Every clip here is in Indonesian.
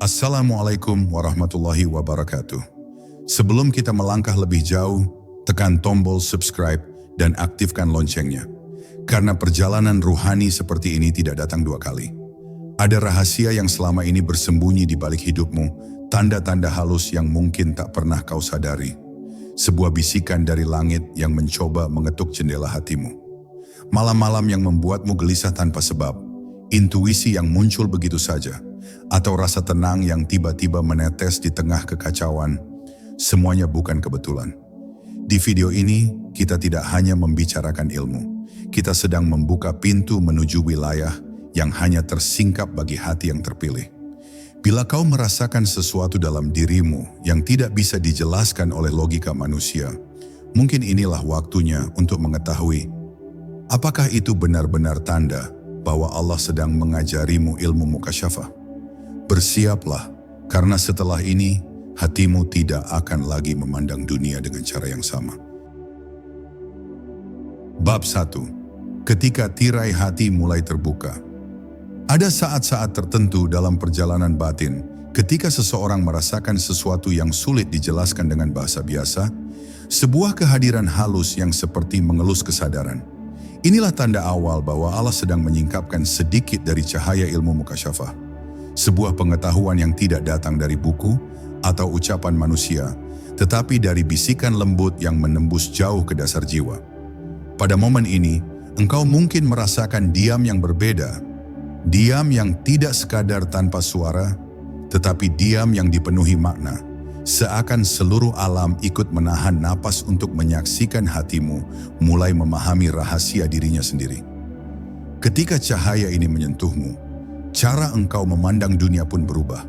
Assalamualaikum warahmatullahi wabarakatuh. Sebelum kita melangkah lebih jauh, tekan tombol subscribe dan aktifkan loncengnya. Karena perjalanan ruhani seperti ini tidak datang dua kali. Ada rahasia yang selama ini bersembunyi di balik hidupmu, tanda-tanda halus yang mungkin tak pernah kau sadari. Sebuah bisikan dari langit yang mencoba mengetuk jendela hatimu. Malam-malam yang membuatmu gelisah tanpa sebab, intuisi yang muncul begitu saja, atau rasa tenang yang tiba-tiba menetes di tengah kekacauan, semuanya bukan kebetulan. Di video ini, kita tidak hanya membicarakan ilmu, kita sedang membuka pintu menuju wilayah yang hanya tersingkap bagi hati yang terpilih. Bila kau merasakan sesuatu dalam dirimu yang tidak bisa dijelaskan oleh logika manusia, mungkin inilah waktunya untuk mengetahui, apakah itu benar-benar tanda bahwa Allah sedang mengajarimu ilmu mukasyafah? Bersiaplah, karena setelah ini, hatimu tidak akan lagi memandang dunia dengan cara yang sama. Bab 1. Ketika tirai hati mulai terbuka. Ada saat-saat tertentu dalam perjalanan batin, ketika seseorang merasakan sesuatu yang sulit dijelaskan dengan bahasa biasa, sebuah kehadiran halus yang seperti mengelus kesadaran. Inilah tanda awal bahwa Allah sedang menyingkapkan sedikit dari cahaya ilmu mukasyafah. Sebuah pengetahuan yang tidak datang dari buku atau ucapan manusia, tetapi dari bisikan lembut yang menembus jauh ke dasar jiwa. Pada momen ini, engkau mungkin merasakan diam yang berbeda. Diam yang tidak sekadar tanpa suara, tetapi diam yang dipenuhi makna. Seakan seluruh alam ikut menahan napas untuk menyaksikan hatimu mulai memahami rahasia dirinya sendiri. Ketika cahaya ini menyentuhmu, cara engkau memandang dunia pun berubah.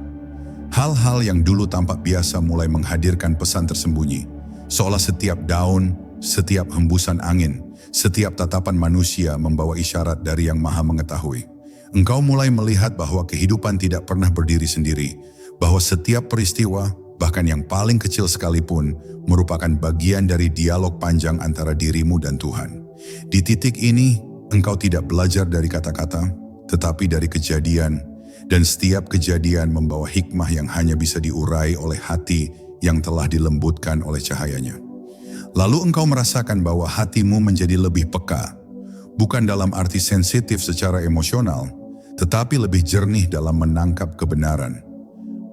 Hal-hal yang dulu tampak biasa mulai menghadirkan pesan tersembunyi, seolah setiap daun, setiap hembusan angin, setiap tatapan manusia membawa isyarat dari Yang Maha Mengetahui. Engkau mulai melihat bahwa kehidupan tidak pernah berdiri sendiri, bahwa setiap peristiwa, bahkan yang paling kecil sekalipun, merupakan bagian dari dialog panjang antara dirimu dan Tuhan. Di titik ini, engkau tidak belajar dari kata-kata, tetapi dari kejadian, dan setiap kejadian membawa hikmah yang hanya bisa diurai oleh hati yang telah dilembutkan oleh cahayanya. Lalu engkau merasakan bahwa hatimu menjadi lebih peka, bukan dalam arti sensitif secara emosional, tetapi lebih jernih dalam menangkap kebenaran.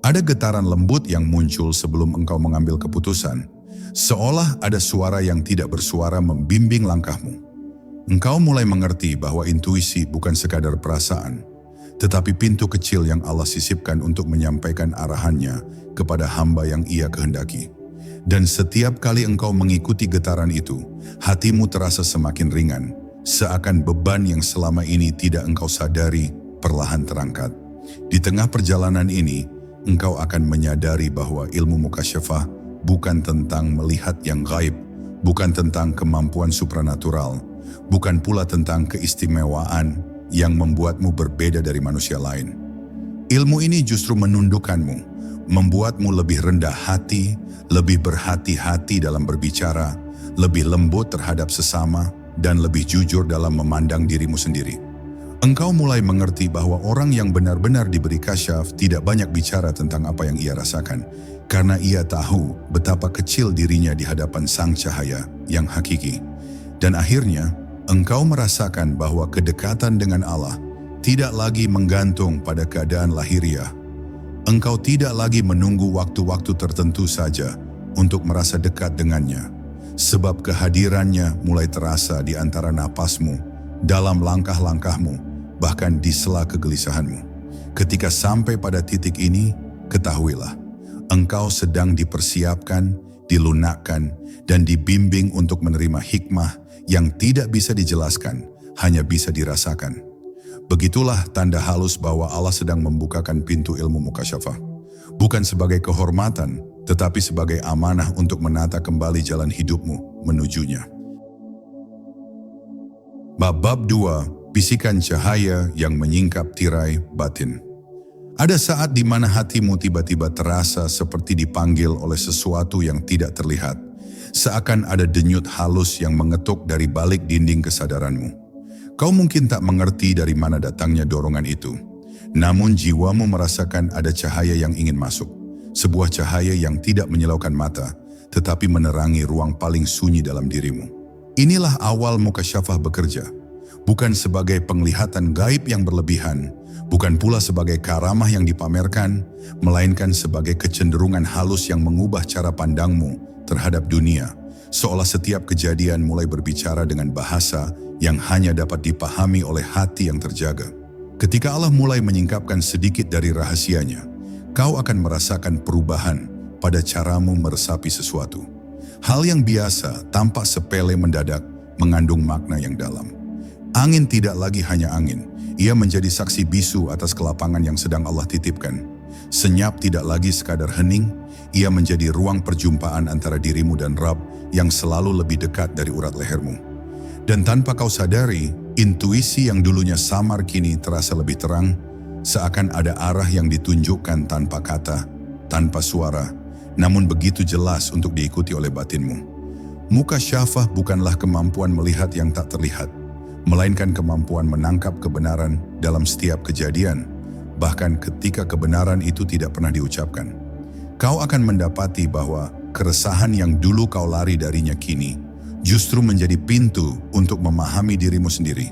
Ada getaran lembut yang muncul sebelum engkau mengambil keputusan, seolah ada suara yang tidak bersuara membimbing langkahmu. Engkau mulai mengerti bahwa intuisi bukan sekadar perasaan, tetapi pintu kecil yang Allah sisipkan untuk menyampaikan arahannya kepada hamba yang Ia kehendaki. Dan setiap kali engkau mengikuti getaran itu, hatimu terasa semakin ringan, seakan beban yang selama ini tidak engkau sadari perlahan terangkat. Di tengah perjalanan ini, engkau akan menyadari bahwa ilmu mukasyafah bukan tentang melihat yang gaib, bukan tentang kemampuan supranatural, bukan pula tentang keistimewaan yang membuatmu berbeda dari manusia lain. Ilmu ini justru menundukkanmu, membuatmu lebih rendah hati, lebih berhati-hati dalam berbicara, lebih lembut terhadap sesama, dan lebih jujur dalam memandang dirimu sendiri. Engkau mulai mengerti bahwa orang yang benar-benar diberi kasyaf tidak banyak bicara tentang apa yang ia rasakan, karena ia tahu betapa kecil dirinya di hadapan sang cahaya yang hakiki. Dan akhirnya, engkau merasakan bahwa kedekatan dengan Allah tidak lagi menggantung pada keadaan lahiriah. Engkau tidak lagi menunggu waktu-waktu tertentu saja untuk merasa dekat dengannya, sebab kehadirannya mulai terasa di antara napasmu, dalam langkah-langkahmu, bahkan di sela kegelisahanmu. Ketika sampai pada titik ini, ketahuilah, engkau sedang dipersiapkan, dilunakkan, dan dibimbing untuk menerima hikmah yang tidak bisa dijelaskan, hanya bisa dirasakan. Begitulah tanda halus bahwa Allah sedang membukakan pintu ilmu mukasyafah. Bukan sebagai kehormatan, tetapi sebagai amanah untuk menata kembali jalan hidupmu menujunya. Bab 2. Bisikan cahaya yang menyingkap tirai batin. Ada saat di mana hatimu tiba-tiba terasa seperti dipanggil oleh sesuatu yang tidak terlihat, seakan ada denyut halus yang mengetuk dari balik dinding kesadaranmu. Kau mungkin tak mengerti dari mana datangnya dorongan itu. Namun jiwamu merasakan ada cahaya yang ingin masuk. Sebuah cahaya yang tidak menyilaukan mata, tetapi menerangi ruang paling sunyi dalam dirimu. Inilah awal mukasyafah bekerja. Bukan sebagai penglihatan gaib yang berlebihan, bukan pula sebagai karamah yang dipamerkan, melainkan sebagai kecenderungan halus yang mengubah cara pandangmu terhadap dunia, seolah setiap kejadian mulai berbicara dengan bahasa yang hanya dapat dipahami oleh hati yang terjaga. Ketika Allah mulai menyingkapkan sedikit dari rahasianya, kau akan merasakan perubahan pada caramu meresapi sesuatu. Hal yang biasa tampak sepele mendadak mengandung makna yang dalam. Angin tidak lagi hanya angin, ia menjadi saksi bisu atas kelapangan yang sedang Allah titipkan. Senyap tidak lagi sekadar hening, ia menjadi ruang perjumpaan antara dirimu dan Rabb yang selalu lebih dekat dari urat lehermu. Dan tanpa kau sadari, intuisi yang dulunya samar kini terasa lebih terang, seakan ada arah yang ditunjukkan tanpa kata, tanpa suara, namun begitu jelas untuk diikuti oleh batinmu. Mukasyafah bukanlah kemampuan melihat yang tak terlihat, melainkan kemampuan menangkap kebenaran dalam setiap kejadian, bahkan ketika kebenaran itu tidak pernah diucapkan. Kau akan mendapati bahwa keresahan yang dulu kau lari darinya kini justru menjadi pintu untuk memahami dirimu sendiri.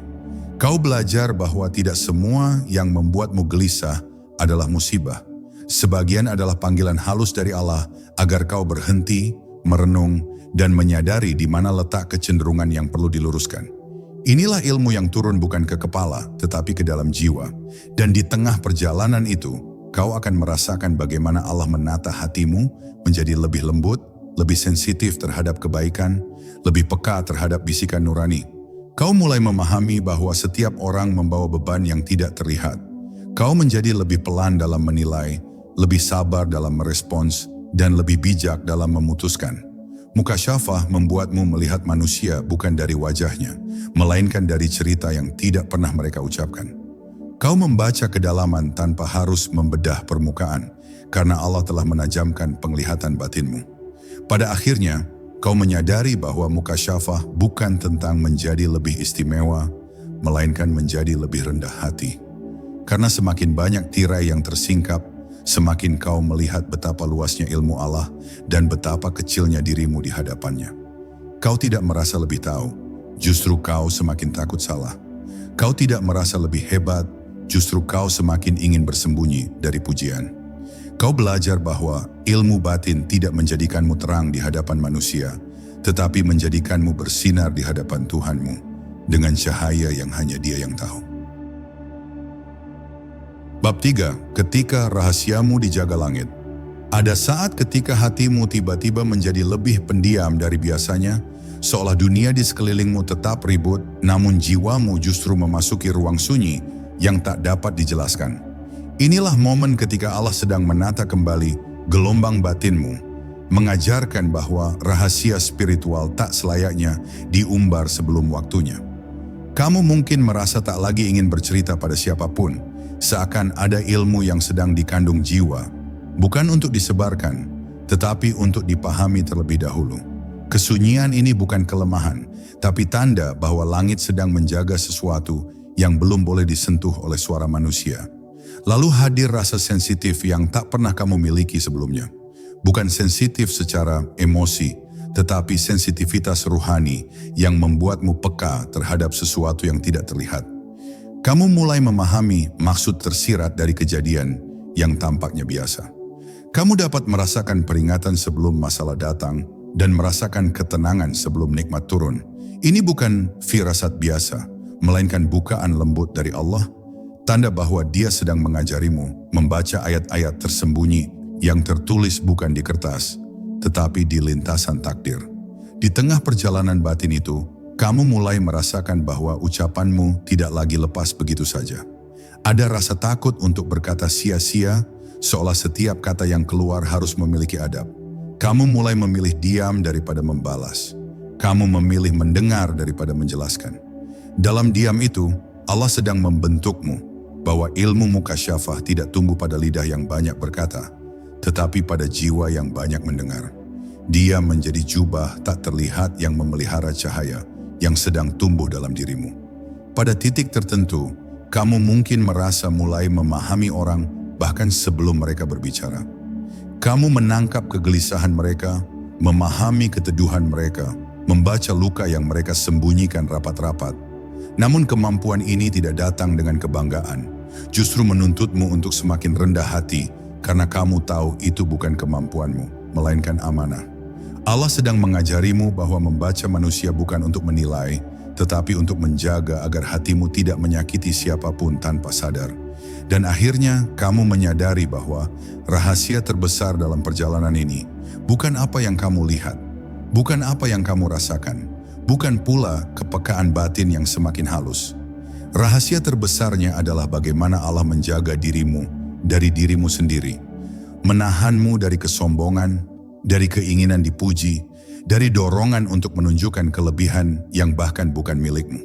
Kau belajar bahwa tidak semua yang membuatmu gelisah adalah musibah. Sebagian adalah panggilan halus dari Allah agar kau berhenti, merenung, dan menyadari di mana letak kecenderungan yang perlu diluruskan. Inilah ilmu yang turun bukan ke kepala, tetapi ke dalam jiwa. Dan di tengah perjalanan itu, kau akan merasakan bagaimana Allah menata hatimu menjadi lebih lembut, lebih sensitif terhadap kebaikan, lebih peka terhadap bisikan nurani. Kau mulai memahami bahwa setiap orang membawa beban yang tidak terlihat. Kau menjadi lebih pelan dalam menilai, lebih sabar dalam merespons, dan lebih bijak dalam memutuskan. Mukasyafah membuatmu melihat manusia bukan dari wajahnya, melainkan dari cerita yang tidak pernah mereka ucapkan. Kau membaca kedalaman tanpa harus membedah permukaan, karena Allah telah menajamkan penglihatan batinmu. Pada akhirnya, kau menyadari bahwa mukasyafah bukan tentang menjadi lebih istimewa, melainkan menjadi lebih rendah hati. Karena semakin banyak tirai yang tersingkap, semakin kau melihat betapa luasnya ilmu Allah dan betapa kecilnya dirimu di hadapannya. Kau tidak merasa lebih tahu, justru kau semakin takut salah. Kau tidak merasa lebih hebat, justru kau semakin ingin bersembunyi dari pujian. Kau belajar bahwa ilmu batin tidak menjadikanmu terang di hadapan manusia, tetapi menjadikanmu bersinar di hadapan Tuhanmu dengan cahaya yang hanya Dia yang tahu. Bab 3. Ketika rahasiamu dijaga langit. Ada saat ketika hatimu tiba-tiba menjadi lebih pendiam dari biasanya, seolah dunia di sekelilingmu tetap ribut, namun jiwamu justru memasuki ruang sunyi yang tak dapat dijelaskan. Inilah momen ketika Allah sedang menata kembali gelombang batinmu, mengajarkan bahwa rahasia spiritual tak selayaknya diumbar sebelum waktunya. Kamu mungkin merasa tak lagi ingin bercerita pada siapapun, seakan ada ilmu yang sedang dikandung jiwa, bukan untuk disebarkan, tetapi untuk dipahami terlebih dahulu. Kesunyian ini bukan kelemahan, tapi tanda bahwa langit sedang menjaga sesuatu yang belum boleh disentuh oleh suara manusia. Lalu hadir rasa sensitif yang tak pernah kamu miliki sebelumnya. Bukan sensitif secara emosi, tetapi sensitivitas ruhani yang membuatmu peka terhadap sesuatu yang tidak terlihat. Kamu mulai memahami maksud tersirat dari kejadian yang tampaknya biasa. Kamu dapat merasakan peringatan sebelum masalah datang dan merasakan ketenangan sebelum nikmat turun. Ini bukan firasat biasa, melainkan bukaan lembut dari Allah, tanda bahwa Dia sedang mengajarimu membaca ayat-ayat tersembunyi yang tertulis bukan di kertas, tetapi di lintasan takdir. Di tengah perjalanan batin itu, kamu mulai merasakan bahwa ucapanmu tidak lagi lepas begitu saja. Ada rasa takut untuk berkata sia-sia, seolah setiap kata yang keluar harus memiliki adab. Kamu mulai memilih diam daripada membalas. Kamu memilih mendengar daripada menjelaskan. Dalam diam itu, Allah sedang membentukmu bahwa ilmu mukasyafah tidak tumbuh pada lidah yang banyak berkata, tetapi pada jiwa yang banyak mendengar. Dia menjadi jubah tak terlihat yang memelihara cahaya yang sedang tumbuh dalam dirimu. Pada titik tertentu, Kamu mungkin merasa mulai memahami orang bahkan sebelum mereka berbicara. Kamu menangkap kegelisahan mereka, memahami keteduhan mereka, membaca luka yang mereka sembunyikan rapat-rapat. Namun kemampuan ini tidak datang dengan kebanggaan, justru menuntutmu untuk semakin rendah hati karena kamu tahu itu bukan kemampuanmu, melainkan amanah. Allah sedang mengajarimu bahwa membaca manusia bukan untuk menilai, tetapi untuk menjaga agar hatimu tidak menyakiti siapapun tanpa sadar. Dan akhirnya kamu menyadari bahwa rahasia terbesar dalam perjalanan ini bukan apa yang kamu lihat, bukan apa yang kamu rasakan, bukan pula kepekaan batin yang semakin halus. Rahasia terbesarnya adalah bagaimana Allah menjaga dirimu dari dirimu sendiri, menahanmu dari kesombongan, dari keinginan dipuji, dari dorongan untuk menunjukkan kelebihan yang bahkan bukan milikmu.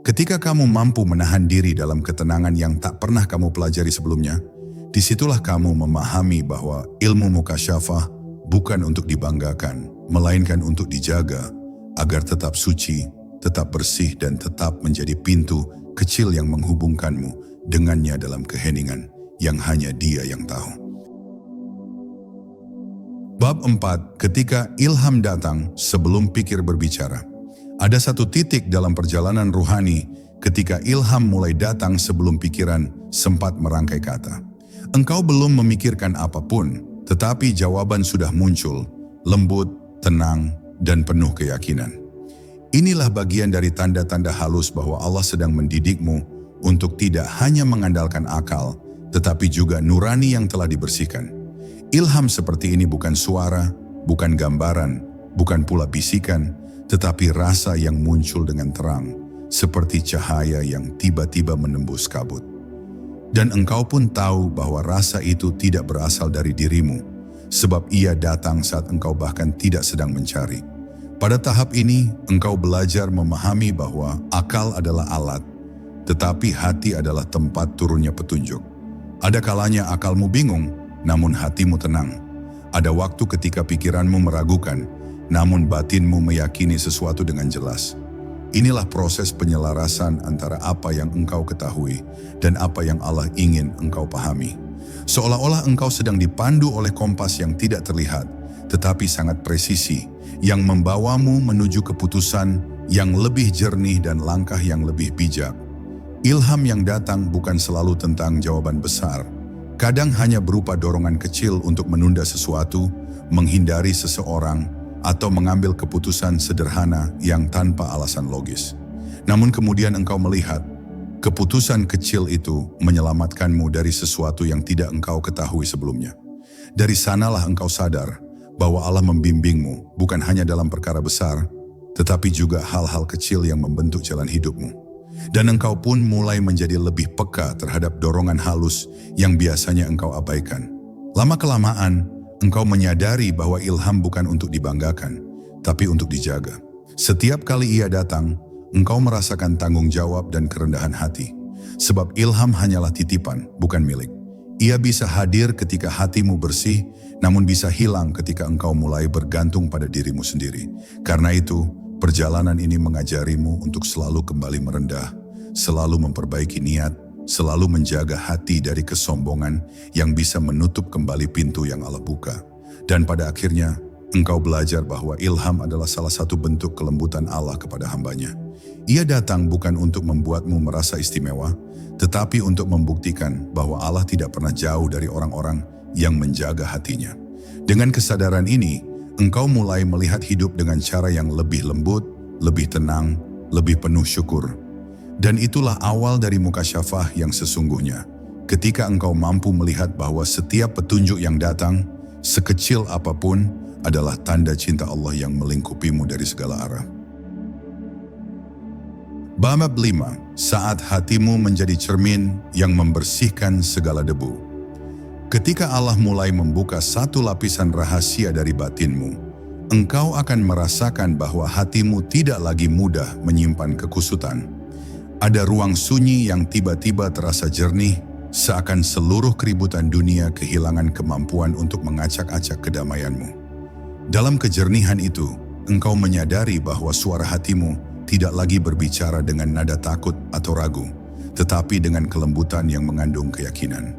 Ketika kamu mampu menahan diri dalam ketenangan yang tak pernah kamu pelajari sebelumnya, disitulah kamu memahami bahwa ilmu mukasyafah bukan untuk dibanggakan, melainkan untuk dijaga, agar tetap suci, tetap bersih dan tetap menjadi pintu kecil yang menghubungkanmu dengannya dalam keheningan yang hanya Dia yang tahu. Bab 4, ketika ilham datang sebelum pikir berbicara. Ada satu titik dalam perjalanan ruhani ketika ilham mulai datang sebelum pikiran sempat merangkai kata. Engkau belum memikirkan apapun, tetapi jawaban sudah muncul, lembut, tenang, dan penuh keyakinan. Inilah bagian dari tanda-tanda halus bahwa Allah sedang mendidikmu untuk tidak hanya mengandalkan akal, tetapi juga nurani yang telah dibersihkan. Ilham seperti ini bukan suara, bukan gambaran, bukan pula bisikan, tetapi rasa yang muncul dengan terang, seperti cahaya yang tiba-tiba menembus kabut. Dan engkau pun tahu bahwa rasa itu tidak berasal dari dirimu, sebab ia datang saat engkau bahkan tidak sedang mencari. Pada tahap ini, engkau belajar memahami bahwa akal adalah alat, tetapi hati adalah tempat turunnya petunjuk. Ada kalanya akalmu bingung, namun hatimu tenang. Ada waktu ketika pikiranmu meragukan, namun batinmu meyakini sesuatu dengan jelas. Inilah proses penyelarasan antara apa yang engkau ketahui dan apa yang Allah ingin engkau pahami. Seolah-olah engkau sedang dipandu oleh kompas yang tidak terlihat, tetapi sangat presisi, yang membawamu menuju keputusan yang lebih jernih dan langkah yang lebih bijak. Ilham yang datang bukan selalu tentang jawaban besar. Kadang hanya berupa dorongan kecil untuk menunda sesuatu, menghindari seseorang, atau mengambil keputusan sederhana yang tanpa alasan logis. Namun kemudian engkau melihat, keputusan kecil itu menyelamatkanmu dari sesuatu yang tidak engkau ketahui sebelumnya. Dari sanalah engkau sadar bahwa Allah membimbingmu bukan hanya dalam perkara besar, tetapi juga hal-hal kecil yang membentuk jalan hidupmu. Dan engkau pun mulai menjadi lebih peka terhadap dorongan halus yang biasanya engkau abaikan. Lama-kelamaan, engkau menyadari bahwa ilham bukan untuk dibanggakan, tapi untuk dijaga. Setiap kali ia datang, engkau merasakan tanggung jawab dan kerendahan hati. Sebab ilham hanyalah titipan, bukan milik. Ia bisa hadir ketika hatimu bersih, namun bisa hilang ketika engkau mulai bergantung pada dirimu sendiri. Karena itu, perjalanan ini mengajarimu untuk selalu kembali merendah, selalu memperbaiki niat, selalu menjaga hati dari kesombongan yang bisa menutup kembali pintu yang Allah buka. Dan pada akhirnya, engkau belajar bahwa ilham adalah salah satu bentuk kelembutan Allah kepada hambanya. Ia datang bukan untuk membuatmu merasa istimewa, tetapi untuk membuktikan bahwa Allah tidak pernah jauh dari orang-orang yang menjaga hatinya. Dengan kesadaran ini, engkau mulai melihat hidup dengan cara yang lebih lembut, lebih tenang, lebih penuh syukur. Dan itulah awal dari mukasyafah yang sesungguhnya. Ketika engkau mampu melihat bahwa setiap petunjuk yang datang, sekecil apapun, adalah tanda cinta Allah yang melingkupimu dari segala arah. Bab 5, saat hatimu menjadi cermin yang membersihkan segala debu. Ketika Allah mulai membuka satu lapisan rahasia dari batinmu, engkau akan merasakan bahwa hatimu tidak lagi mudah menyimpan kekusutan. Ada ruang sunyi yang tiba-tiba terasa jernih, seakan seluruh keributan dunia kehilangan kemampuan untuk mengacak-acak kedamaianmu. Dalam kejernihan itu, engkau menyadari bahwa suara hatimu tidak lagi berbicara dengan nada takut atau ragu, tetapi dengan kelembutan yang mengandung keyakinan.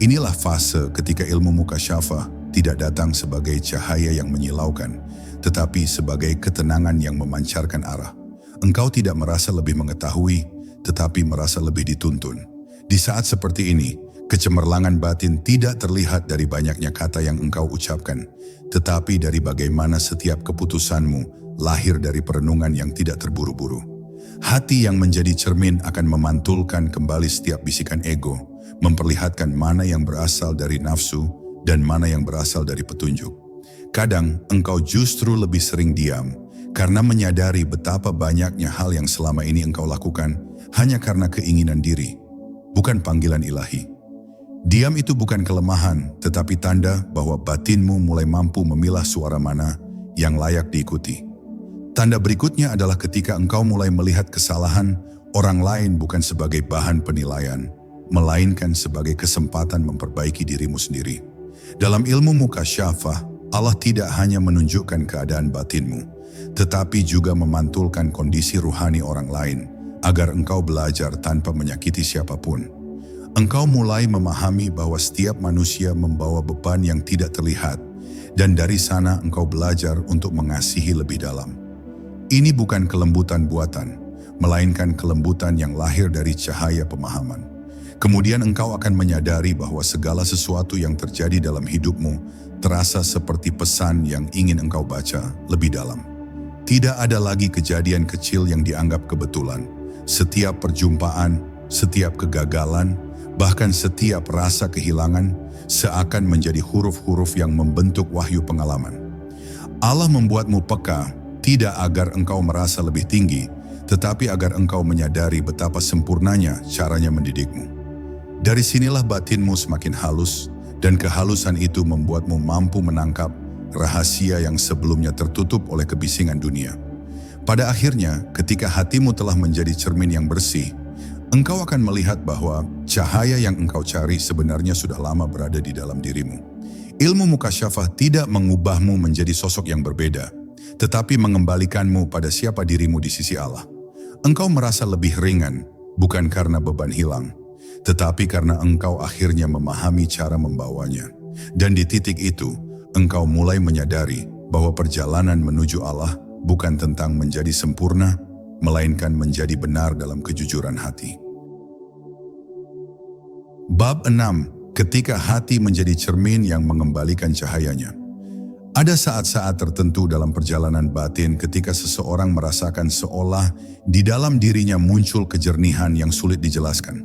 Inilah fase ketika ilmu mukasyafah tidak datang sebagai cahaya yang menyilaukan, tetapi sebagai ketenangan yang memancarkan arah. Engkau tidak merasa lebih mengetahui, tetapi merasa lebih dituntun. Di saat seperti ini, kecemerlangan batin tidak terlihat dari banyaknya kata yang engkau ucapkan, tetapi dari bagaimana setiap keputusanmu lahir dari perenungan yang tidak terburu-buru. Hati yang menjadi cermin akan memantulkan kembali setiap bisikan ego, memperlihatkan mana yang berasal dari nafsu dan mana yang berasal dari petunjuk. Kadang engkau justru lebih sering diam karena menyadari betapa banyaknya hal yang selama ini engkau lakukan hanya karena keinginan diri, bukan panggilan ilahi. Diam itu bukan kelemahan, tetapi tanda bahwa batinmu mulai mampu memilah suara mana yang layak diikuti. Tanda berikutnya adalah ketika engkau mulai melihat kesalahan orang lain bukan sebagai bahan penilaian, melainkan sebagai kesempatan memperbaiki dirimu sendiri. Dalam ilmu mukasyafah, Allah tidak hanya menunjukkan keadaan batinmu, tetapi juga memantulkan kondisi ruhani orang lain, agar engkau belajar tanpa menyakiti siapapun. Engkau mulai memahami bahwa setiap manusia membawa beban yang tidak terlihat, dan dari sana engkau belajar untuk mengasihi lebih dalam. Ini bukan kelembutan buatan, melainkan kelembutan yang lahir dari cahaya pemahaman. Kemudian engkau akan menyadari bahwa segala sesuatu yang terjadi dalam hidupmu terasa seperti pesan yang ingin engkau baca lebih dalam. Tidak ada lagi kejadian kecil yang dianggap kebetulan. Setiap perjumpaan, setiap kegagalan, bahkan setiap rasa kehilangan seakan menjadi huruf-huruf yang membentuk wahyu pengalaman. Allah membuatmu peka, tidak agar engkau merasa lebih tinggi, tetapi agar engkau menyadari betapa sempurnanya caranya mendidikmu. Dari sinilah batinmu semakin halus, dan kehalusan itu membuatmu mampu menangkap rahasia yang sebelumnya tertutup oleh kebisingan dunia. Pada akhirnya, ketika hatimu telah menjadi cermin yang bersih, engkau akan melihat bahwa cahaya yang engkau cari sebenarnya sudah lama berada di dalam dirimu. Ilmu mukasyafah tidak mengubahmu menjadi sosok yang berbeda, tetapi mengembalikanmu pada siapa dirimu di sisi Allah. Engkau merasa lebih ringan, bukan karena beban hilang, tetapi karena engkau akhirnya memahami cara membawanya. Dan di titik itu, engkau mulai menyadari bahwa perjalanan menuju Allah bukan tentang menjadi sempurna, melainkan menjadi benar dalam kejujuran hati. Bab 6. Ketika hati menjadi cermin yang mengembalikan cahayanya. Ada saat-saat tertentu dalam perjalanan batin ketika seseorang merasakan seolah di dalam dirinya muncul kejernihan yang sulit dijelaskan.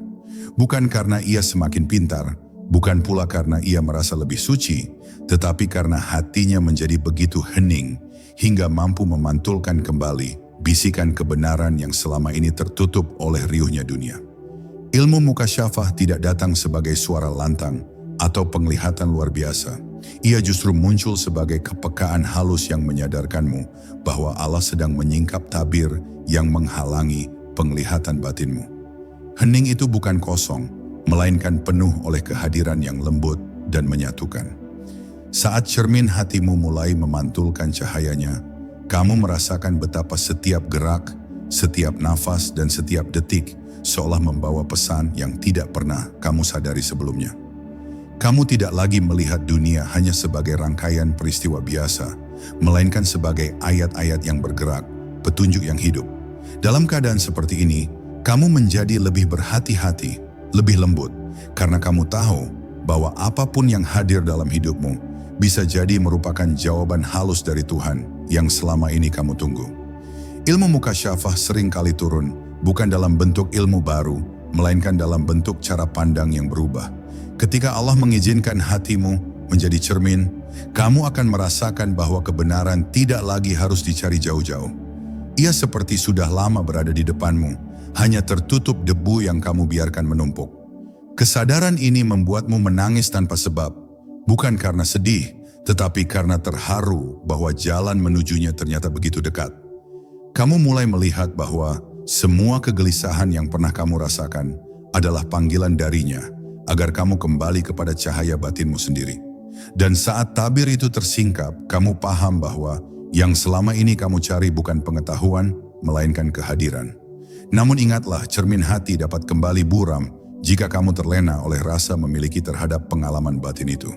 Bukan karena ia semakin pintar, bukan pula karena ia merasa lebih suci, tetapi karena hatinya menjadi begitu hening hingga mampu memantulkan kembali bisikan kebenaran yang selama ini tertutup oleh riuhnya dunia. Ilmu mukasyafah tidak datang sebagai suara lantang atau penglihatan luar biasa. Ia justru muncul sebagai kepekaan halus yang menyadarkanmu bahwa Allah sedang menyingkap tabir yang menghalangi penglihatan batinmu. Hening itu bukan kosong, melainkan penuh oleh kehadiran yang lembut dan menyatukan. Saat cermin hatimu mulai memantulkan cahayanya, kamu merasakan betapa setiap gerak, setiap nafas, dan setiap detik seolah membawa pesan yang tidak pernah kamu sadari sebelumnya. Kamu tidak lagi melihat dunia hanya sebagai rangkaian peristiwa biasa, melainkan sebagai ayat-ayat yang bergerak, petunjuk yang hidup. Dalam keadaan seperti ini, kamu menjadi lebih berhati-hati, lebih lembut, karena kamu tahu bahwa apapun yang hadir dalam hidupmu bisa jadi merupakan jawaban halus dari Tuhan yang selama ini kamu tunggu. Ilmu mukasyafah sering kali turun, bukan dalam bentuk ilmu baru, melainkan dalam bentuk cara pandang yang berubah. Ketika Allah mengizinkan hatimu menjadi cermin, kamu akan merasakan bahwa kebenaran tidak lagi harus dicari jauh-jauh. Ia seperti sudah lama berada di depanmu, hanya tertutup debu yang kamu biarkan menumpuk. Kesadaran ini membuatmu menangis tanpa sebab, bukan karena sedih, tetapi karena terharu bahwa jalan menujunya ternyata begitu dekat. Kamu mulai melihat bahwa semua kegelisahan yang pernah kamu rasakan adalah panggilan darinya, agar kamu kembali kepada cahaya batinmu sendiri. Dan saat tabir itu tersingkap, kamu paham bahwa yang selama ini kamu cari bukan pengetahuan, melainkan kehadiran. Namun ingatlah, cermin hati dapat kembali buram jika kamu terlena oleh rasa memiliki terhadap pengalaman batin itu.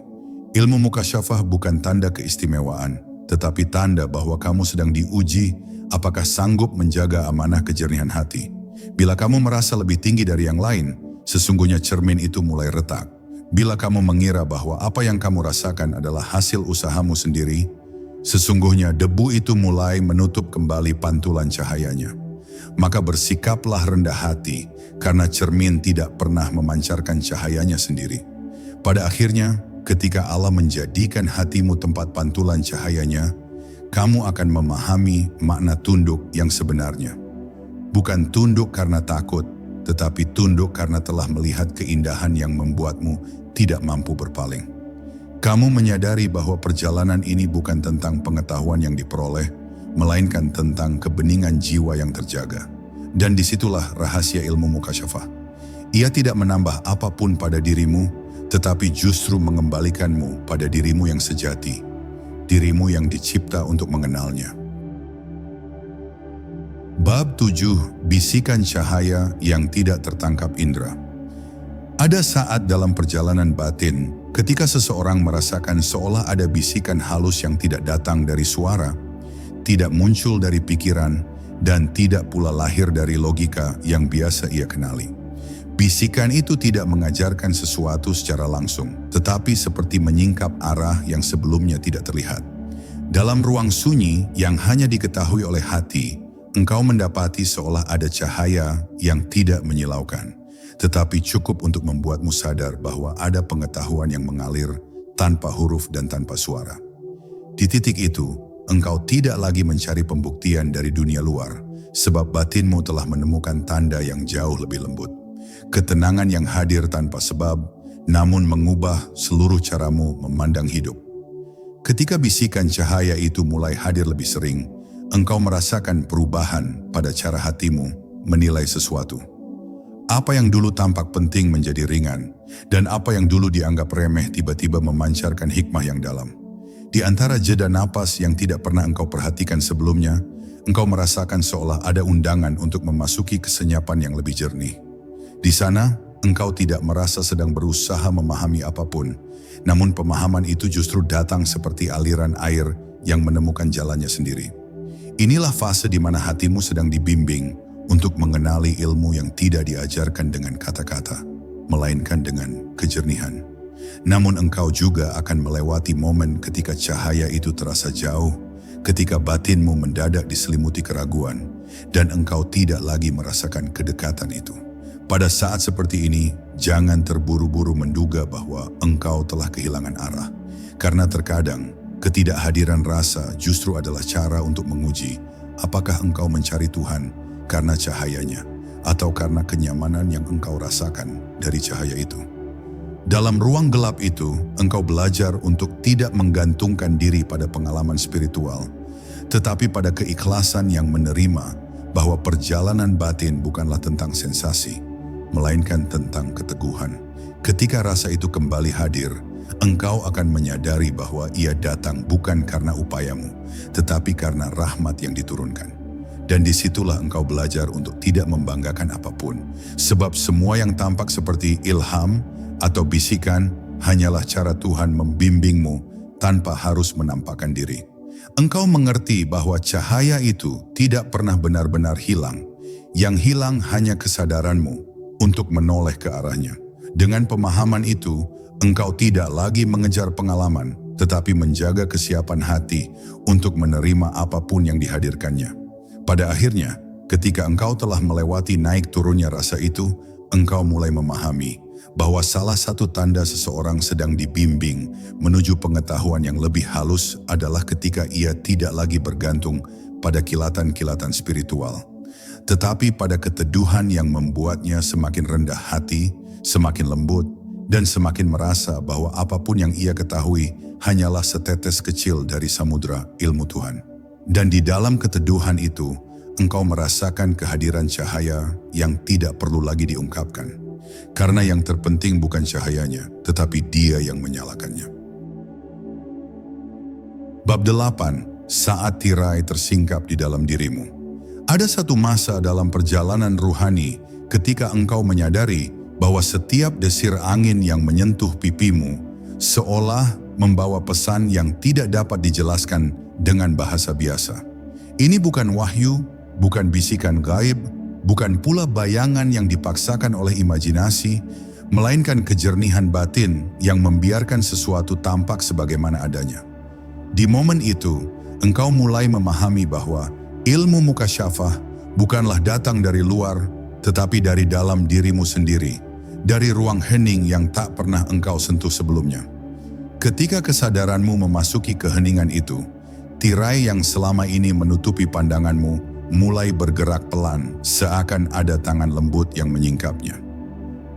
Ilmu mukasyafah bukan tanda keistimewaan, tetapi tanda bahwa kamu sedang diuji apakah sanggup menjaga amanah kejernihan hati. Bila kamu merasa lebih tinggi dari yang lain, sesungguhnya cermin itu mulai retak. Bila kamu mengira bahwa apa yang kamu rasakan adalah hasil usahamu sendiri, sesungguhnya debu itu mulai menutup kembali pantulan cahayanya. Maka bersikaplah rendah hati, karena cermin tidak pernah memancarkan cahayanya sendiri. Pada akhirnya, ketika Allah menjadikan hatimu tempat pantulan cahayanya, kamu akan memahami makna tunduk yang sebenarnya. Bukan tunduk karena takut, tetapi tunduk karena telah melihat keindahan yang membuatmu tidak mampu berpaling. Kamu menyadari bahwa perjalanan ini bukan tentang pengetahuan yang diperoleh, melainkan tentang kebeningan jiwa yang terjaga. Dan disitulah rahasia ilmu mukasyafah. Ia tidak menambah apapun pada dirimu, tetapi justru mengembalikanmu pada dirimu yang sejati, dirimu yang dicipta untuk mengenalnya. Bab 7. Bisikan cahaya yang tidak tertangkap indera. Ada saat dalam perjalanan batin, ketika seseorang merasakan seolah ada bisikan halus yang tidak datang dari suara, tidak muncul dari pikiran, dan tidak pula lahir dari logika yang biasa ia kenali. Bisikan itu tidak mengajarkan sesuatu secara langsung, tetapi seperti menyingkap arah yang sebelumnya tidak terlihat. Dalam ruang sunyi yang hanya diketahui oleh hati, engkau mendapati seolah ada cahaya yang tidak menyilaukan, tetapi cukup untuk membuatmu sadar bahwa ada pengetahuan yang mengalir tanpa huruf dan tanpa suara. Di titik itu, engkau tidak lagi mencari pembuktian dari dunia luar, sebab batinmu telah menemukan tanda yang jauh lebih lembut. Ketenangan yang hadir tanpa sebab, namun mengubah seluruh caramu memandang hidup. Ketika bisikan cahaya itu mulai hadir lebih sering, engkau merasakan perubahan pada cara hatimu menilai sesuatu. Apa yang dulu tampak penting menjadi ringan, dan apa yang dulu dianggap remeh tiba-tiba memancarkan hikmah yang dalam. Di antara jeda napas yang tidak pernah engkau perhatikan sebelumnya, engkau merasakan seolah ada undangan untuk memasuki kesenyapan yang lebih jernih. Di sana, engkau tidak merasa sedang berusaha memahami apapun, namun pemahaman itu justru datang seperti aliran air yang menemukan jalannya sendiri. Inilah fase di mana hatimu sedang dibimbing untuk mengenali ilmu yang tidak diajarkan dengan kata-kata, melainkan dengan kejernihan. Namun engkau juga akan melewati momen ketika cahaya itu terasa jauh, ketika batinmu mendadak diselimuti keraguan, dan engkau tidak lagi merasakan kedekatan itu. Pada saat seperti ini, jangan terburu-buru menduga bahwa engkau telah kehilangan arah, karena terkadang ketidakhadiran rasa justru adalah cara untuk menguji apakah engkau mencari Tuhan karena cahayanya, atau karena kenyamanan yang engkau rasakan dari cahaya itu. Dalam ruang gelap itu, engkau belajar untuk tidak menggantungkan diri pada pengalaman spiritual, tetapi pada keikhlasan yang menerima bahwa perjalanan batin bukanlah tentang sensasi, melainkan tentang keteguhan. Ketika rasa itu kembali hadir, engkau akan menyadari bahwa ia datang bukan karena upayamu, tetapi karena rahmat yang diturunkan. Dan disitulah engkau belajar untuk tidak membanggakan apapun, sebab semua yang tampak seperti ilham atau bisikan hanyalah cara Tuhan membimbingmu tanpa harus menampakkan diri. Engkau mengerti bahwa cahaya itu tidak pernah benar-benar hilang. Yang hilang hanya kesadaranmu untuk menoleh ke arahnya. Dengan pemahaman itu, engkau tidak lagi mengejar pengalaman, tetapi menjaga kesiapan hati untuk menerima apapun yang dihadirkannya. Pada akhirnya, ketika engkau telah melewati naik turunnya rasa itu, engkau mulai memahami bahwa salah satu tanda seseorang sedang dibimbing menuju pengetahuan yang lebih halus adalah ketika ia tidak lagi bergantung pada kilatan-kilatan spiritual, tetapi pada keteduhan yang membuatnya semakin rendah hati, semakin lembut, dan semakin merasa bahwa apapun yang ia ketahui hanyalah setetes kecil dari samudra ilmu Tuhan. Dan di dalam keteduhan itu, engkau merasakan kehadiran cahaya yang tidak perlu lagi diungkapkan. Karena yang terpenting bukan cahayanya, tetapi Dia yang menyalakannya. Bab 8. Saat tirai tersingkap di dalam dirimu. Ada satu masa dalam perjalanan ruhani ketika engkau menyadari bahwa setiap desir angin yang menyentuh pipimu seolah membawa pesan yang tidak dapat dijelaskan dengan bahasa biasa. Ini bukan wahyu, bukan bisikan gaib, bukan pula bayangan yang dipaksakan oleh imajinasi, melainkan kejernihan batin yang membiarkan sesuatu tampak sebagaimana adanya. Di momen itu, engkau mulai memahami bahwa ilmu mukasyafah bukanlah datang dari luar, tetapi dari dalam dirimu sendiri, dari ruang hening yang tak pernah engkau sentuh sebelumnya. Ketika kesadaranmu memasuki keheningan itu, tirai yang selama ini menutupi pandanganmu mulai bergerak pelan, seakan ada tangan lembut yang menyingkapnya.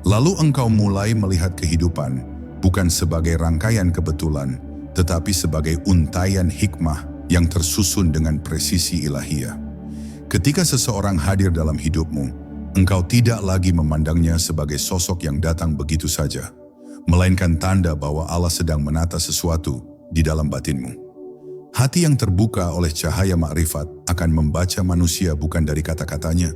Lalu engkau mulai melihat kehidupan bukan sebagai rangkaian kebetulan, tetapi sebagai untaian hikmah yang tersusun dengan presisi ilahiyah. Ketika seseorang hadir dalam hidupmu, engkau tidak lagi memandangnya sebagai sosok yang datang begitu saja, melainkan tanda bahwa Allah sedang menata sesuatu di dalam batinmu. Hati yang terbuka oleh cahaya makrifat akan membaca manusia bukan dari kata-katanya,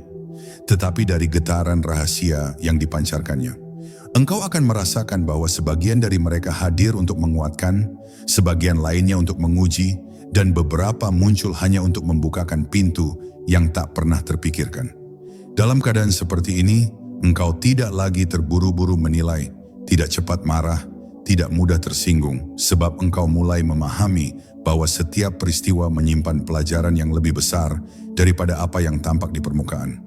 tetapi dari getaran rahasia yang dipancarkannya. Engkau akan merasakan bahwa sebagian dari mereka hadir untuk menguatkan, sebagian lainnya untuk menguji, dan beberapa muncul hanya untuk membukakan pintu yang tak pernah terpikirkan. Dalam keadaan seperti ini, engkau tidak lagi terburu-buru menilai, tidak cepat marah, tidak mudah tersinggung, sebab engkau mulai memahami bahwa setiap peristiwa menyimpan pelajaran yang lebih besar daripada apa yang tampak di permukaan.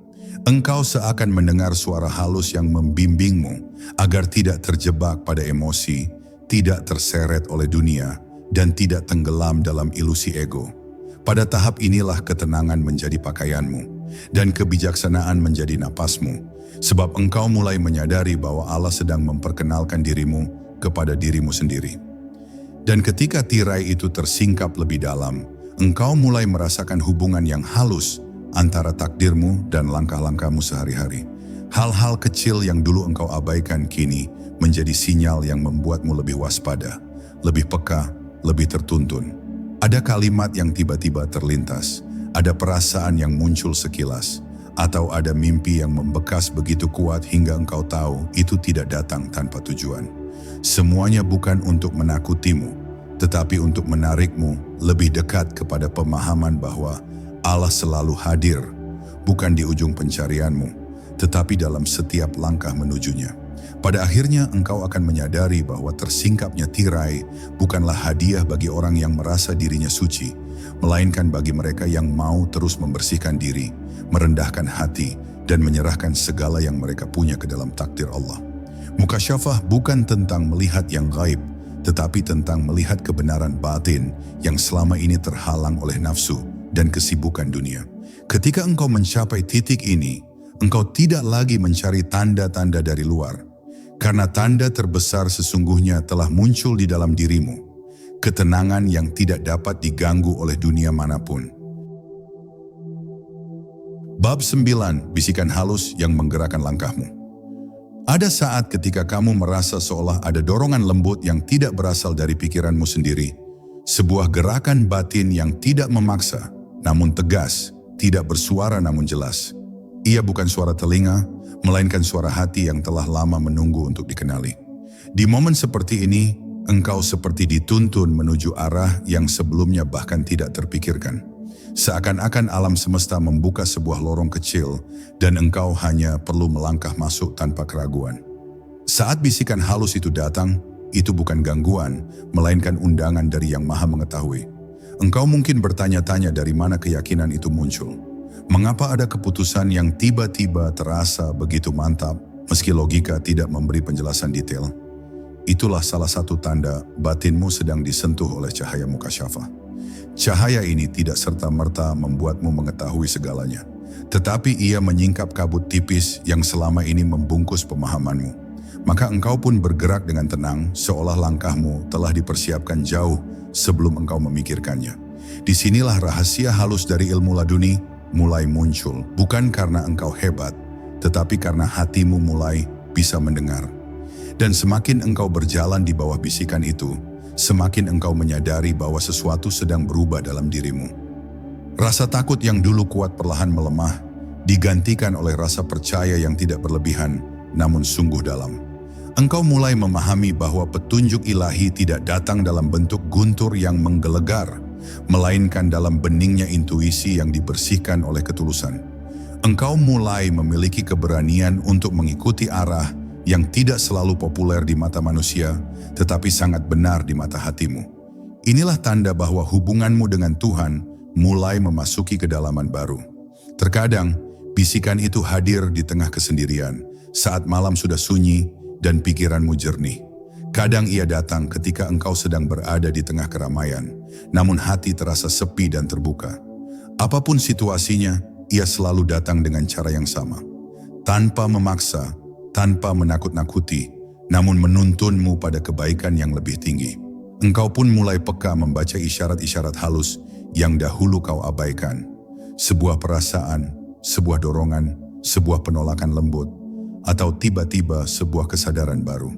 Engkau seakan mendengar suara halus yang membimbingmu agar tidak terjebak pada emosi, tidak terseret oleh dunia, dan tidak tenggelam dalam ilusi ego. Pada tahap inilah ketenangan menjadi pakaianmu, dan kebijaksanaan menjadi napasmu, sebab engkau mulai menyadari bahwa Allah sedang memperkenalkan dirimu kepada dirimu sendiri. Dan ketika tirai itu tersingkap lebih dalam, engkau mulai merasakan hubungan yang halus antara takdirmu dan langkah-langkahmu sehari-hari. Hal-hal kecil yang dulu engkau abaikan kini menjadi sinyal yang membuatmu lebih waspada, lebih peka, lebih tertuntun. Ada kalimat yang tiba-tiba terlintas, ada perasaan yang muncul sekilas, atau ada mimpi yang membekas begitu kuat hingga engkau tahu itu tidak datang tanpa tujuan. Semuanya bukan untuk menakutimu, tetapi untuk menarikmu lebih dekat kepada pemahaman bahwa Allah selalu hadir, bukan di ujung pencarianmu, tetapi dalam setiap langkah menujunya. Pada akhirnya engkau akan menyadari bahwa tersingkapnya tirai bukanlah hadiah bagi orang yang merasa dirinya suci, melainkan bagi mereka yang mau terus membersihkan diri, merendahkan hati, dan menyerahkan segala yang mereka punya ke dalam takdir Allah. Mukasyafah bukan tentang melihat yang gaib, tetapi tentang melihat kebenaran batin yang selama ini terhalang oleh nafsu dan kesibukan dunia. Ketika engkau mencapai titik ini, engkau tidak lagi mencari tanda-tanda dari luar, karena tanda terbesar sesungguhnya telah muncul di dalam dirimu, ketenangan yang tidak dapat diganggu oleh dunia manapun. Bab 9, bisikan halus yang menggerakkan langkahmu. Ada saat ketika kamu merasa seolah ada dorongan lembut yang tidak berasal dari pikiranmu sendiri, sebuah gerakan batin yang tidak memaksa, namun tegas, tidak bersuara namun jelas. Ia bukan suara telinga, melainkan suara hati yang telah lama menunggu untuk dikenali. Di momen seperti ini, engkau seperti dituntun menuju arah yang sebelumnya bahkan tidak terpikirkan. Seakan-akan alam semesta membuka sebuah lorong kecil dan engkau hanya perlu melangkah masuk tanpa keraguan. Saat bisikan halus itu datang, itu bukan gangguan, melainkan undangan dari Yang Maha Mengetahui. Engkau mungkin bertanya-tanya dari mana keyakinan itu muncul. Mengapa ada keputusan yang tiba-tiba terasa begitu mantap, meski logika tidak memberi penjelasan detail? Itulah salah satu tanda batinmu sedang disentuh oleh cahaya mukasyafah. Cahaya ini tidak serta-merta membuatmu mengetahui segalanya, tetapi ia menyingkap kabut tipis yang selama ini membungkus pemahamanmu. Maka engkau pun bergerak dengan tenang, seolah langkahmu telah dipersiapkan jauh sebelum engkau memikirkannya. Disinilah rahasia halus dari ilmu laduni mulai muncul, bukan karena engkau hebat, tetapi karena hatimu mulai bisa mendengar. Dan semakin engkau berjalan di bawah bisikan itu, semakin engkau menyadari bahwa sesuatu sedang berubah dalam dirimu. Rasa takut yang dulu kuat perlahan melemah, digantikan oleh rasa percaya yang tidak berlebihan, namun sungguh dalam. Engkau mulai memahami bahwa petunjuk ilahi tidak datang dalam bentuk guntur yang menggelegar, melainkan dalam beningnya intuisi yang dibersihkan oleh ketulusan. Engkau mulai memiliki keberanian untuk mengikuti arah yang tidak selalu populer di mata manusia, tetapi sangat benar di mata hatimu. Inilah tanda bahwa hubunganmu dengan Tuhan mulai memasuki kedalaman baru. Terkadang, bisikan itu hadir di tengah kesendirian, saat malam sudah sunyi dan pikiranmu jernih. Kadang ia datang ketika engkau sedang berada di tengah keramaian, namun hati terasa sepi dan terbuka. Apapun situasinya, ia selalu datang dengan cara yang sama. Tanpa memaksa, tanpa menakut-nakuti, namun menuntunmu pada kebaikan yang lebih tinggi. Engkau pun mulai peka membaca isyarat-isyarat halus yang dahulu kau abaikan. Sebuah perasaan, sebuah dorongan, sebuah penolakan lembut, atau tiba-tiba sebuah kesadaran baru.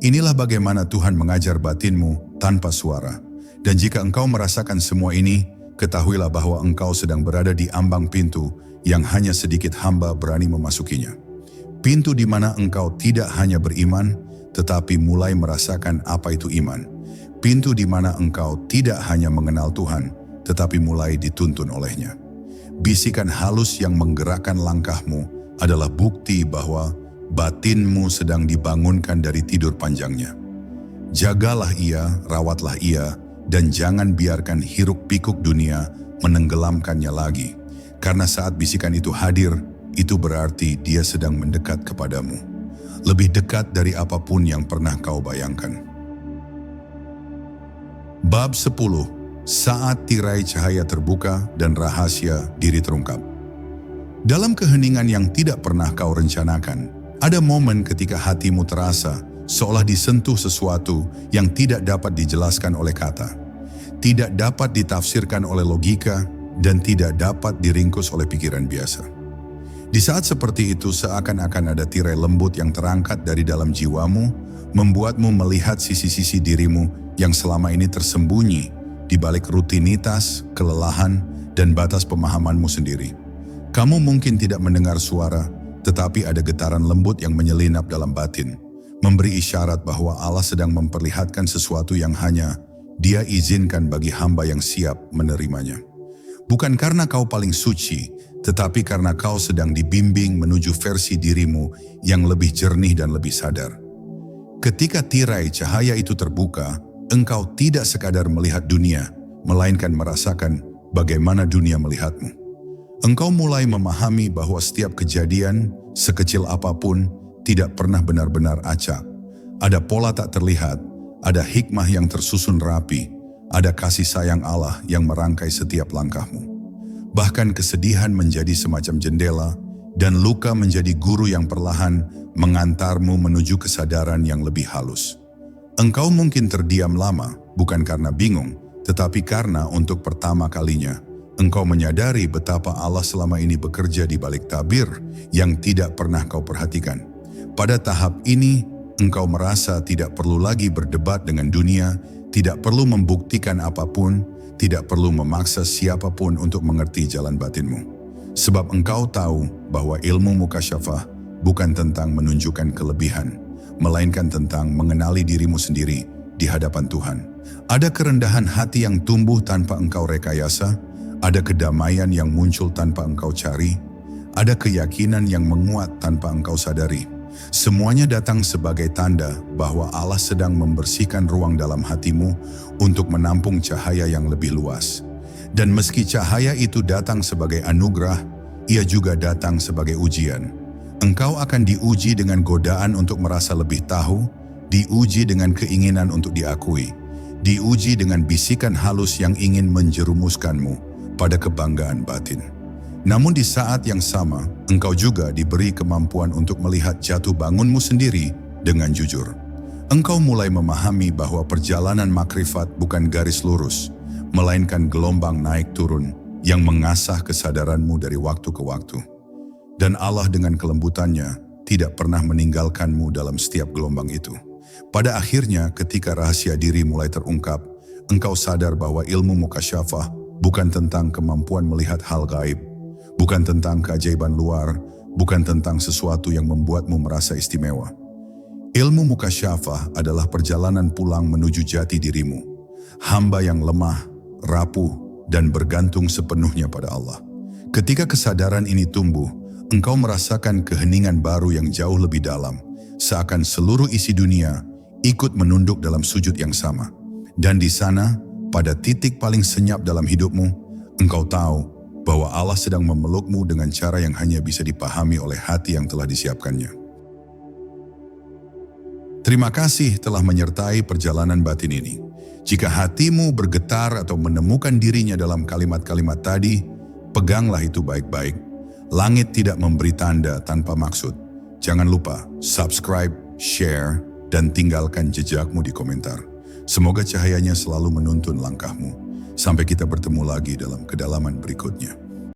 Inilah bagaimana Tuhan mengajar batinmu tanpa suara. Dan jika engkau merasakan semua ini, ketahuilah bahwa engkau sedang berada di ambang pintu yang hanya sedikit hamba berani memasukinya. Pintu di mana engkau tidak hanya beriman, tetapi mulai merasakan apa itu iman. Pintu di mana engkau tidak hanya mengenal Tuhan, tetapi mulai dituntun olehnya. Bisikan halus yang menggerakkan langkahmu adalah bukti bahwa batinmu sedang dibangunkan dari tidur panjangnya. Jagalah ia, rawatlah ia, dan jangan biarkan hiruk-pikuk dunia menenggelamkannya lagi. Karena saat bisikan itu hadir, itu berarti dia sedang mendekat kepadamu. Lebih dekat dari apapun yang pernah kau bayangkan. Bab 10. Saat tirai cahaya terbuka dan rahasia diri terungkap. Dalam keheningan yang tidak pernah kau rencanakan, ada momen ketika hatimu terasa seolah disentuh sesuatu yang tidak dapat dijelaskan oleh kata, tidak dapat ditafsirkan oleh logika, dan tidak dapat diringkus oleh pikiran biasa. Di saat seperti itu seakan-akan ada tirai lembut yang terangkat dari dalam jiwamu, membuatmu melihat sisi-sisi dirimu yang selama ini tersembunyi di balik rutinitas, kelelahan, dan batas pemahamanmu sendiri. Kamu mungkin tidak mendengar suara, tetapi ada getaran lembut yang menyelinap dalam batin, memberi isyarat bahwa Allah sedang memperlihatkan sesuatu yang hanya Dia izinkan bagi hamba yang siap menerimanya. Bukan karena kau paling suci, tetapi karena kau sedang dibimbing menuju versi dirimu yang lebih jernih dan lebih sadar. Ketika tirai cahaya itu terbuka, engkau tidak sekadar melihat dunia, melainkan merasakan bagaimana dunia melihatmu. Engkau mulai memahami bahwa setiap kejadian, sekecil apapun, tidak pernah benar-benar acak. Ada pola tak terlihat, ada hikmah yang tersusun rapi, ada kasih sayang Allah yang merangkai setiap langkahmu. Bahkan kesedihan menjadi semacam jendela, dan luka menjadi guru yang perlahan mengantarmu menuju kesadaran yang lebih halus. Engkau mungkin terdiam lama, bukan karena bingung, tetapi karena untuk pertama kalinya, engkau menyadari betapa Allah selama ini bekerja di balik tabir yang tidak pernah kau perhatikan. Pada tahap ini, engkau merasa tidak perlu lagi berdebat dengan dunia, tidak perlu membuktikan apapun, tidak perlu memaksa siapapun untuk mengerti jalan batinmu. Sebab engkau tahu bahwa ilmu mukasyafah bukan tentang menunjukkan kelebihan, melainkan tentang mengenali dirimu sendiri di hadapan Tuhan. Ada kerendahan hati yang tumbuh tanpa engkau rekayasa, ada kedamaian yang muncul tanpa engkau cari, ada keyakinan yang menguat tanpa engkau sadari. Semuanya datang sebagai tanda bahwa Allah sedang membersihkan ruang dalam hatimu untuk menampung cahaya yang lebih luas. Dan meski cahaya itu datang sebagai anugerah, ia juga datang sebagai ujian. Engkau akan diuji dengan godaan untuk merasa lebih tahu, diuji dengan keinginan untuk diakui, diuji dengan bisikan halus yang ingin menjerumuskanmu pada kebanggaan batin. Namun di saat yang sama, engkau juga diberi kemampuan untuk melihat jatuh bangunmu sendiri dengan jujur. Engkau mulai memahami bahwa perjalanan makrifat bukan garis lurus, melainkan gelombang naik turun yang mengasah kesadaranmu dari waktu ke waktu. Dan Allah dengan kelembutannya tidak pernah meninggalkanmu dalam setiap gelombang itu. Pada akhirnya ketika rahasia diri mulai terungkap, engkau sadar bahwa ilmu mukasyafah bukan tentang kemampuan melihat hal gaib, bukan tentang keajaiban luar, bukan tentang sesuatu yang membuatmu merasa istimewa. Ilmu mukasyafah adalah perjalanan pulang menuju jati dirimu, hamba yang lemah, rapuh, dan bergantung sepenuhnya pada Allah. Ketika kesadaran ini tumbuh, engkau merasakan keheningan baru yang jauh lebih dalam, seakan seluruh isi dunia ikut menunduk dalam sujud yang sama. Dan di sana, pada titik paling senyap dalam hidupmu, engkau tahu bahwa Allah sedang memelukmu dengan cara yang hanya bisa dipahami oleh hati yang telah disiapkannya. Terima kasih telah menyertai perjalanan batin ini. Jika hatimu bergetar atau menemukan dirinya dalam kalimat-kalimat tadi, peganglah itu baik-baik. Langit tidak memberi tanda tanpa maksud. Jangan lupa subscribe, share, dan tinggalkan jejakmu di komentar. Semoga cahayanya selalu menuntun langkahmu. Sampai kita bertemu lagi dalam kedalaman berikutnya.